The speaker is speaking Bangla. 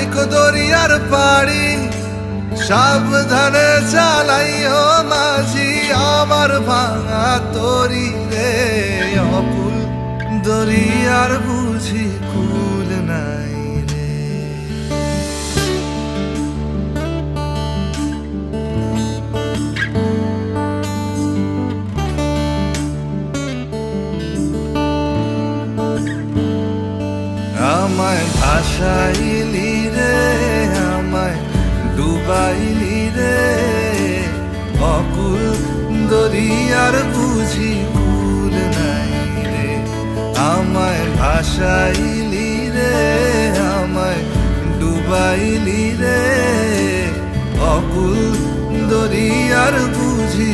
বাইকো দরিয়ার পাড়ি সাবধানে চালাইও মাঝি আমার ভাঙা তরি রে অকুল দরিয়ার বুঝি কুল নাই রে। আমায় ভাসাইলি রে আমায় ডুবাইলি রে অকুল দরিয়ার বুঝি কুল নাই রে। আমায় ভাসাইলি রে আমায় ডুবাইলি রে অকুল দরিয়ার বুঝি